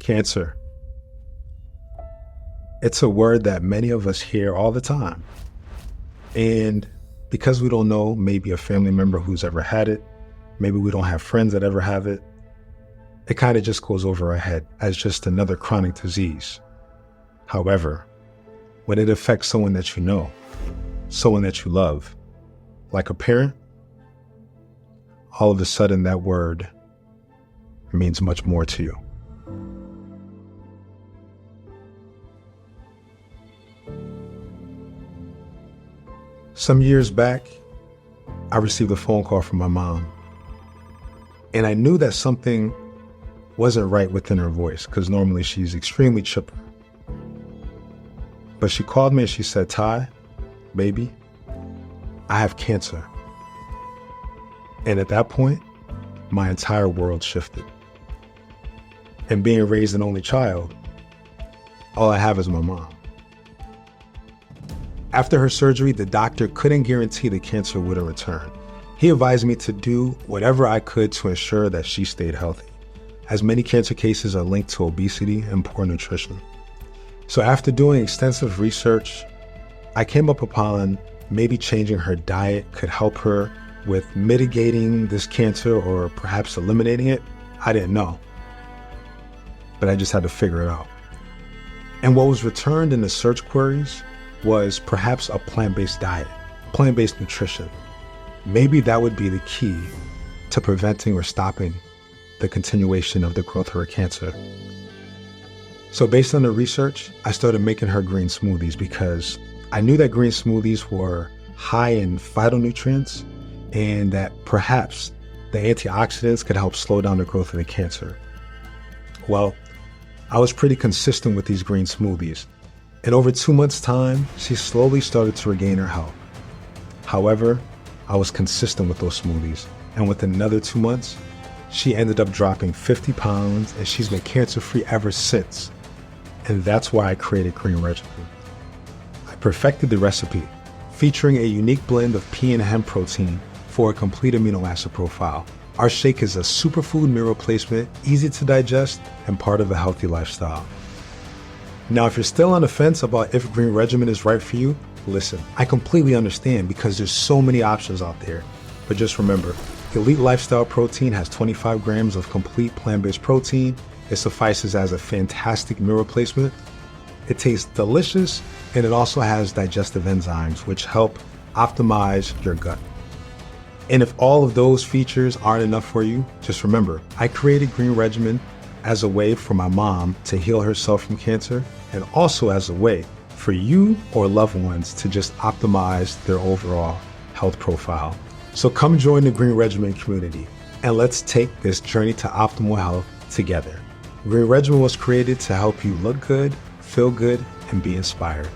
Cancer. It's a word that many of us hear all the time. And because we don't know maybe a family member who's ever had it, maybe we don't have friends that ever have it, it kind of just goes over our head as just another chronic disease. However, when it affects someone that you know, someone that you love, like a parent, all of a sudden that word means much more to you. Some years back, I received a phone call from my mom, and I knew that something wasn't right within her voice because normally she's extremely chipper. But she called me and she said, "Ty, baby, I have cancer." And at that point, my entire world shifted. And being raised an only child, all I have is my mom. After her surgery, the doctor couldn't guarantee the cancer wouldn't return. He advised me to do whatever I could to ensure that she stayed healthy, as many cancer cases are linked to obesity and poor nutrition. So after doing extensive research, I came up upon maybe changing her diet could help her with mitigating this cancer or perhaps eliminating it. I didn't know, but I just had to figure it out. And what was returned in the search queries was perhaps a plant-based diet, plant-based nutrition. Maybe that would be the key to preventing or stopping the continuation of the growth of her cancer. So based on the research, I started making her green smoothies because I knew that green smoothies were high in phytonutrients and that perhaps the antioxidants could help slow down the growth of the cancer. Well, I was pretty consistent with these green smoothies. And over 2 months' time, she slowly started to regain her health. However, I was consistent with those smoothies. And within another 2 months, she ended up dropping 50 pounds and she's been cancer-free ever since. And that's why I created Green Regimen. I perfected the recipe, featuring a unique blend of pea and hemp protein for a complete amino acid profile. Our shake is a superfood meal replacement, easy to digest, and part of a healthy lifestyle. Now, if you're still on the fence about if Green Regimen is right for you, listen, I completely understand because there's so many options out there. But just remember, Elite Lifestyle Protein has 25 grams of complete plant-based protein. It suffices as a fantastic meal replacement. It tastes delicious, and it also has digestive enzymes, which help optimize your gut. And if all of those features aren't enough for you, just remember, I created Green Regimen as a way for my mom to heal herself from cancer, and also as a way for you or loved ones to just optimize their overall health profile. So come join the Green Regimen community, and let's take this journey to optimal health together. Green Regimen was created to help you look good, feel good, and be inspired.